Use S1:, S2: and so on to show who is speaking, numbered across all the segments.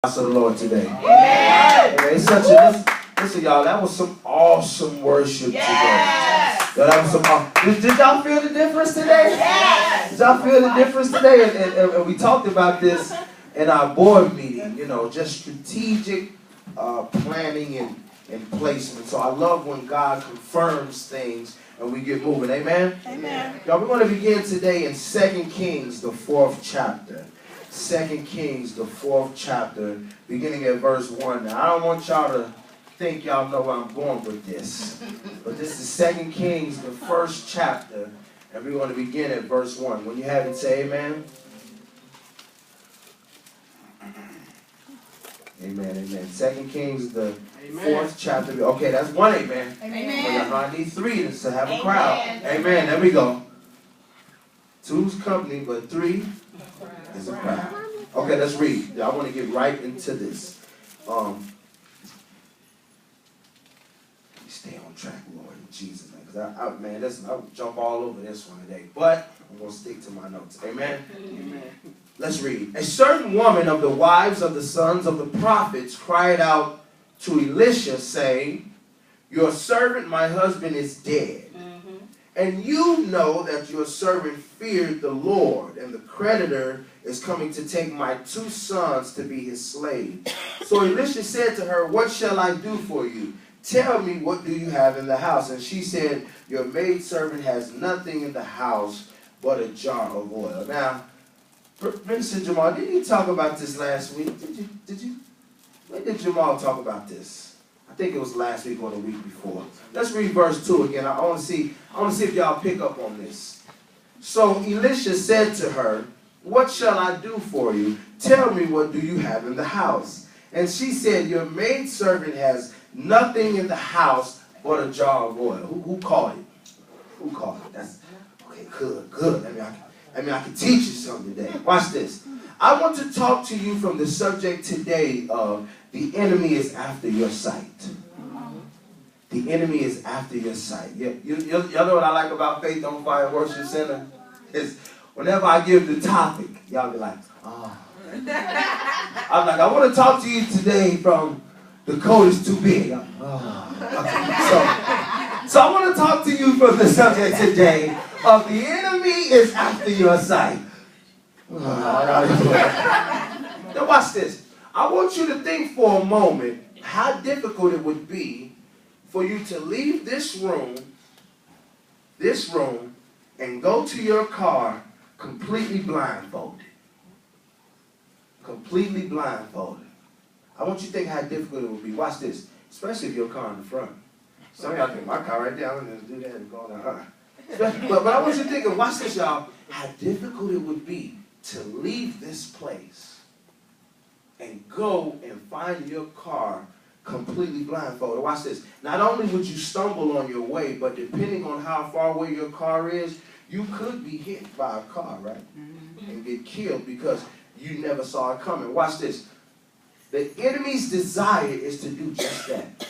S1: House of the Lord today. Amen. It's such a listen, y'all. That was some awesome worship today. Yo, that was some. Did y'all feel the difference today? Yes. Did y'all feel the difference today? And we talked about this in our board meeting. You know, just strategic planning and placement. So I love when God confirms things and we get moving. Amen. Amen. Y'all, we're going to begin today in 2 Kings, the 4th chapter. 2 Kings, the 4th chapter, beginning at verse 1. Now, I don't want y'all to think y'all know where I'm going with this. But this is 2 Kings, the 1st chapter, and we're going to begin at verse 1. When you have it, say amen. Amen, amen. 2 Kings, the 4th chapter. Okay, that's one amen. Amen. But y'all know I need 3 to have a crowd. Amen. There we go. 2's company, but 3 is a crowd. Okay, let's read. I want to get right into this. Stay on track, Lord, in Jesus' name. Because I'll jump all over this one today. But I'm going to stick to my notes. Amen? Amen. Let's read. A certain woman of the wives of the sons of the prophets cried out to Elisha, saying, "Your servant, my husband, is dead. And you know that your servant feared the Lord, and the creditor is coming to take my 2 sons to be his slave." So Elisha said to her, "What shall I do for you? Tell me, what do you have in the house?" And she said, "Your maidservant has nothing in the house but a jar of oil." Now, Minister Jamal, didn't you talk about this last week? Did you? When did Jamal talk about this? I think it was last week or the week before. Let's read verse 2 again. I want to see if y'all pick up on this. So Elisha said to her, "What shall I do for you? Tell me, what do you have in the house?" And she said, "Your maidservant has nothing in the house but a jar of oil." Who called it? Who called it? That's okay. Good. I can teach you something today. Watch this. I want to talk to you from the subject today of the enemy is after your sight. The enemy is after your sight. You know what I like about Faith on Fire Worship Center? Is whenever I give the topic, y'all be like, "Oh." I'm like, "I want to talk to you today from the coat is too big." Oh. Okay. So I want to talk to you from the subject today of the enemy is after your sight. Now watch this. I want you to think for a moment how difficult it would be for you to leave this room, and go to your car completely blindfolded. Completely blindfolded. I want you to think how difficult it would be. Watch this. Especially if your car in the front. Some of y'all think, "My car right there, I'm going to do that and go down." But I want you to think of, watch this, y'all, how difficult it would be to leave this place and go and find your car completely blindfolded. Watch this. Not only would you stumble on your way, but depending on how far away your car is, you could be hit by a car, right? And get killed because you never saw it coming. Watch this. The enemy's desire is to do just that.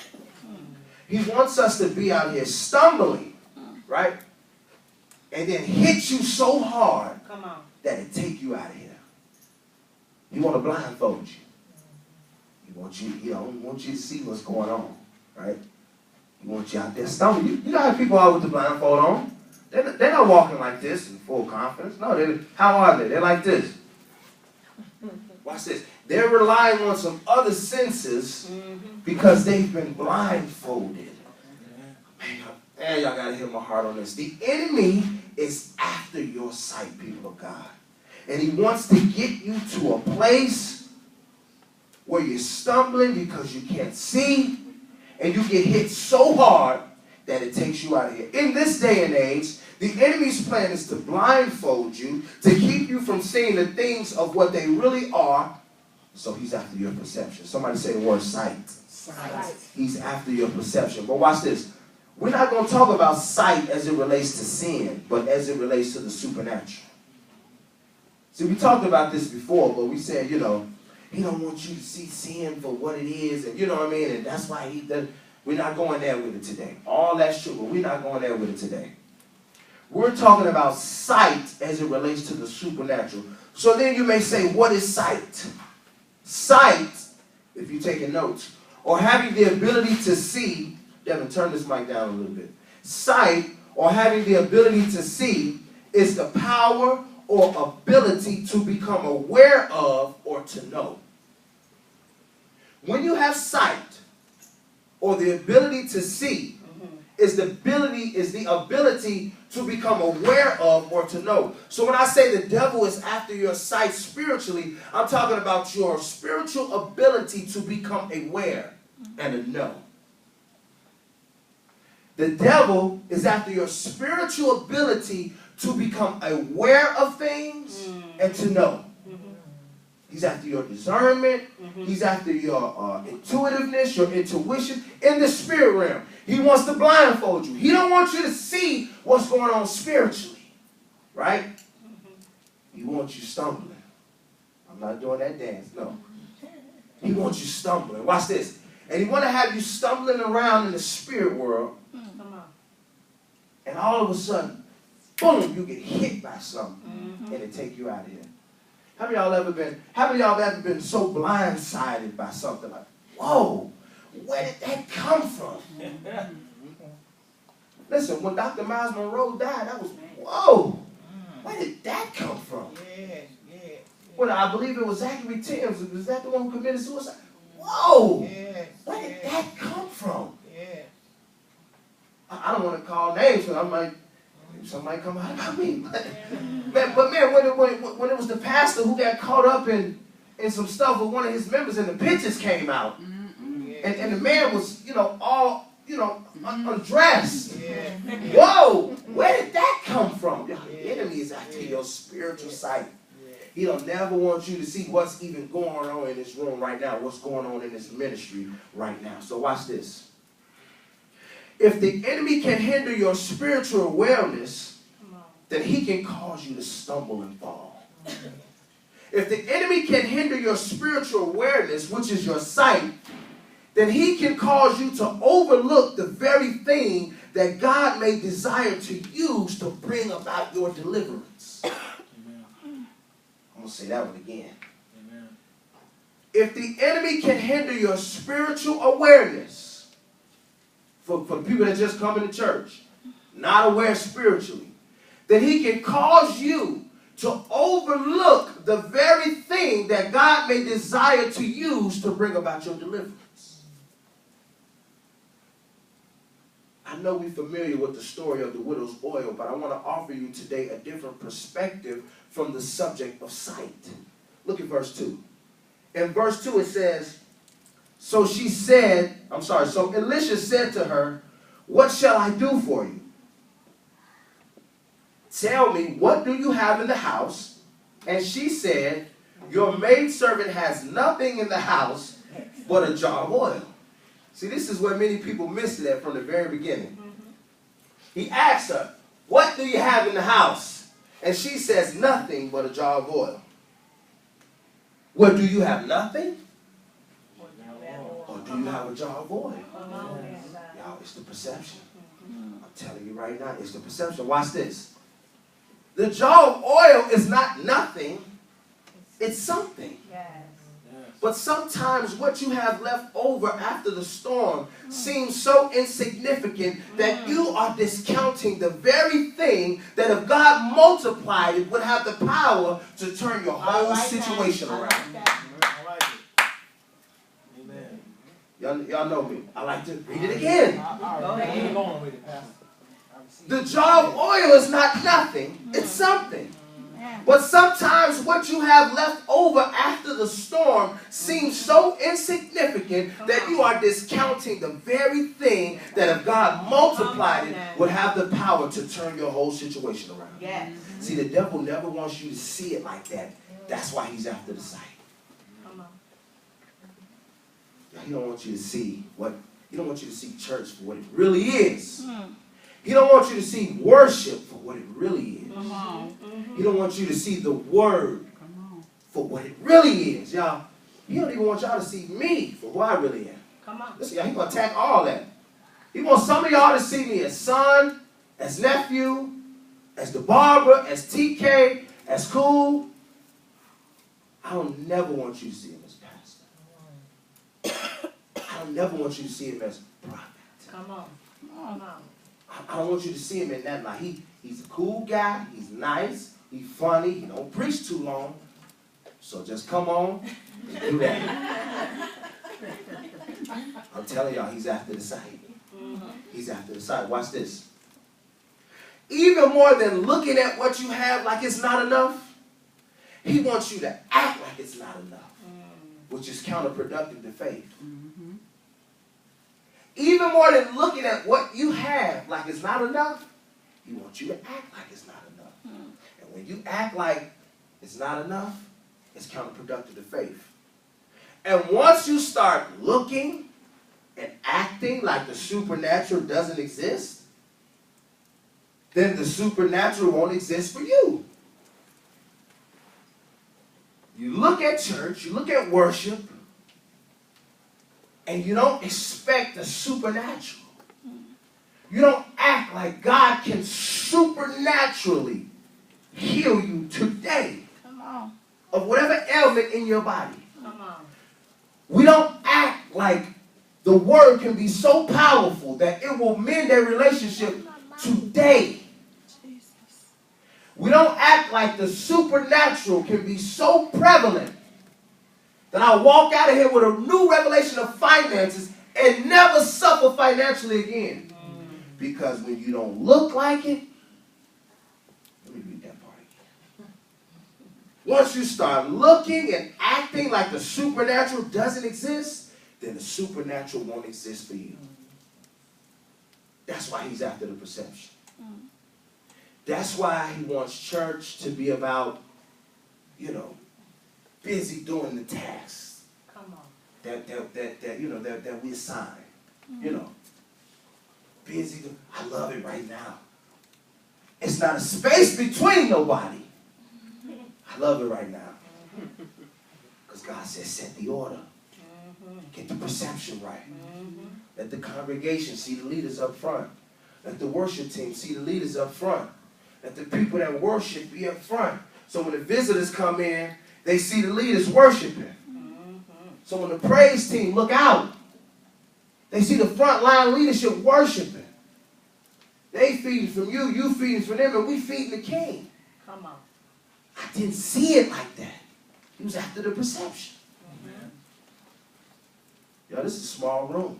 S1: He wants us to be out here stumbling, right? And then hit you so hard that it take you out of here. He want to blindfold you. He don't want you to see what's going on, right? He wants you out there stumbling. You know how people are with the blindfold on? They're not walking like this in full confidence. No, how are they? They're like this. Watch this. They're relying on some other senses because they've been blindfolded. Man, y'all got to hear my heart on this. The enemy is after your sight, people of God. And he wants to get you to a place where you're stumbling because you can't see, and you get hit so hard that it takes you out of here. In this day and age, the enemy's plan is to blindfold you, to keep you from seeing the things of what they really are. So he's after your perception. Somebody say the word sight. Sight. He's after your perception. But watch this. We're not going to talk about sight as it relates to sin, but as it relates to the supernatural. See, we talked about this before, but we said, he don't want you to see sin for what it is, and you know what I mean? And that's why we're not going there with it today. All that's true, but we're not going there with it today. We're talking about sight as it relates to the supernatural. So then you may say, what is sight? Sight, if you're taking notes, or having the ability to see, Devin, turn this mic down a little bit. Sight, or having the ability to see, is the power or ability to become aware of or to know. When you have sight, or the ability to see, is the ability to become aware of or to know. So when I say the devil is after your sight spiritually, I'm talking about your spiritual ability to become aware and to know. The devil is after your spiritual ability to become aware of things and to know. He's after your discernment. He's after your intuitiveness, your intuition in the spirit realm. He wants to blindfold you. He don't want you to see what's going on spiritually, right? He wants you stumbling. I'm not doing that dance, no. He wants you stumbling. Watch this. And he want to have you stumbling around in the spirit world. And all of a sudden, boom, you get hit by something and it take you out of here. How many of y'all ever been so blindsided by something like, whoa, where did that come from? Listen, when Dr. Miles Monroe died, I was, whoa, where did that come from? Well, I believe it was Zachary Timms. Was that the one who committed suicide? Whoa, where did that come from? I don't want to call names, so I might, somebody come out about me. But man, when it was the pastor who got caught up in some stuff with one of his members and the pictures came out, and the man was, all, undressed. Whoa, where did that come from? The enemy is after your spiritual sight. He don't never want you to see what's even going on in this room right now, what's going on in this ministry right now. So watch this. If the enemy can hinder your spiritual awareness, then he can cause you to stumble and fall. If the enemy can hinder your spiritual awareness, which is your sight, then he can cause you to overlook the very thing that God may desire to use to bring about your deliverance. I'm going to say that one again. If the enemy can hinder your spiritual awareness, for people that just come into church, not aware spiritually, then he can cause you to overlook the very thing that God may desire to use to bring about your deliverance. I know we're familiar with the story of the widow's oil, but I want to offer you today a different perspective from the subject of sight. Look at verse 2. In verse 2 it says, so Elisha said to her, what shall I do for you? Tell me, what do you have in the house? And she said, your maidservant has nothing in the house but a jar of oil. See, this is where many people miss it from the very beginning. He asks her, what do you have in the house? And she says, nothing but a jar of oil. What, do you have nothing? Or do you have a jar of oil? Y'all, it's the perception. I'm telling you right now, it's the perception. Watch this. The jar of oil is not nothing. It's something. But sometimes what you have left over after the storm seems so insignificant that you are discounting the very thing that if God multiplied it would have the power to turn your whole situation around. Y'all know me. I like to read it again. The jar of oil is not nothing. It's something. But sometimes what you have left over after the storm seems so insignificant that you are discounting the very thing that if God multiplied it would have the power to turn your whole situation around. Yes. See, the devil never wants you to see it like that. That's why he's after the sight. He don't want you to see he don't want you to see church for what it really is. He don't want you to see worship for what it really is. He don't want you to see the word for what it really is. Y'all, he don't even want y'all to see me for who I really am. Listen, y'all, he's going to attack all that. He wants some of y'all to see me as son, as nephew, as the barber, as TK, as cool. I don't never want you to see him as pastor. never want you to see him as a prophet.
S2: Come on. Come on.
S1: I don't want you to see him in that light. He's a cool guy. He's nice. He's funny. He don't preach too long. So just come on and do that. I'm telling y'all, he's after the sight. He's after the sight. Watch this. Even more than looking at what you have like it's not enough, he wants you to act like it's not enough, which is counterproductive to faith. Even more than looking at what you have like it's not enough, he wants you to act like it's not enough. And when you act like it's not enough, it's counterproductive to faith. And once you start looking and acting like the supernatural doesn't exist, then the supernatural won't exist for you. You look at church, you look at worship, and you don't expect the supernatural. You don't act like God can supernaturally heal you today of whatever ailment in your body.
S2: Come on.
S1: We don't act like the word can be so powerful that it will mend their relationship today. We don't act like the supernatural can be so prevalent that I walk out of here with a new revelation of finances and never suffer financially again. Because when you don't look like it, let me read that part again. Once you start looking and acting like the supernatural doesn't exist, then the supernatural won't exist for you. That's why he's after the perception. That's why he wants church to be about, busy doing the tasks.
S2: Come on.
S1: That we assign. Busy. I love it right now. It's not a space between nobody. I love it right now. Because God says, set the order. Get the perception right. Let the congregation see the leaders up front. Let the worship team see the leaders up front. Let the people that worship be up front. So when the visitors come in, they see the leaders worshiping. So when the praise team look out, they see the front line leadership worshiping. They feeding from you, you feeding from them, and we feeding the king.
S2: Come on.
S1: I didn't see it like that. He was after the perception. Yo, this is a small room.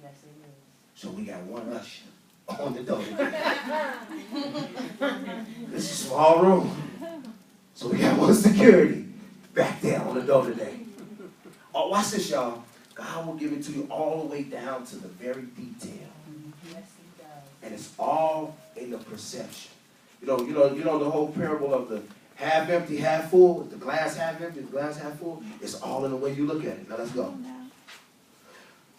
S2: Yes, it is.
S1: So we got one usher on the door. This is a small room. So we got one security back there on the door today. Oh, watch this, y'all. God will give it to you all the way down to the very detail.
S2: Yes, he does.
S1: And it's all in the perception. You know the whole parable of the half empty, half full, the glass half empty, the glass half full. It's all in the way you look at it. Now let's go.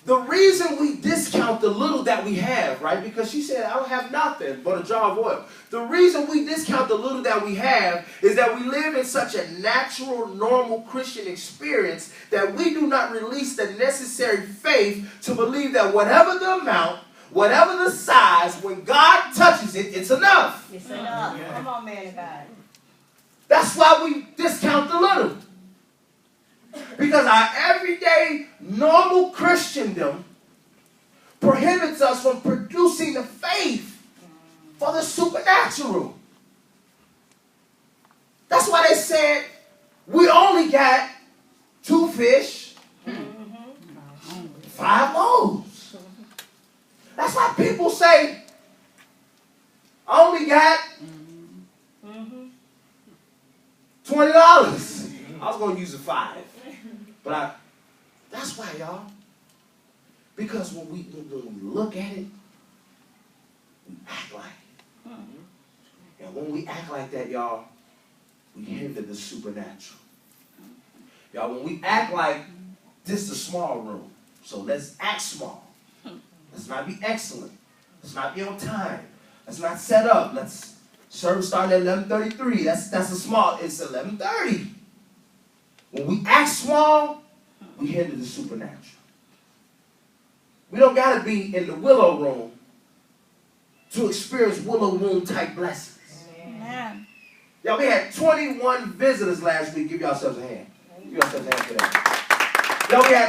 S1: The reason we discount the little that we have, right? Because she said, I don't have nothing but a jar of oil. The reason we discount the little that we have is that we live in such a natural, normal Christian experience that we do not release the necessary faith to believe that whatever the amount, whatever the size, when God touches it, it's enough.
S2: It's enough. Yeah. Come on, man of God.
S1: That's why we discount the little. Because our everyday, normal Christendom prohibits us from producing the faith for the supernatural. That's why they said we only got 2 fish, 5 loaves. That's why people say, I only got $20. I was going to use a 5. But that's why, y'all. Because when we look at it, we act like it. And when we act like that, y'all, we hinder the supernatural. Y'all, when we act like this is a small room, so let's act small. Let's not be excellent. Let's not be on time. Let's not set up. Let's service start at 11:33. That's a small. It's 11:30. When we act small, we hinder the supernatural. We don't got to be in the willow room to experience willow room type blessings. Amen. Y'all, we had 21 visitors last week. Give yourselves a hand. Give yourselves a hand for that. Y'all, we had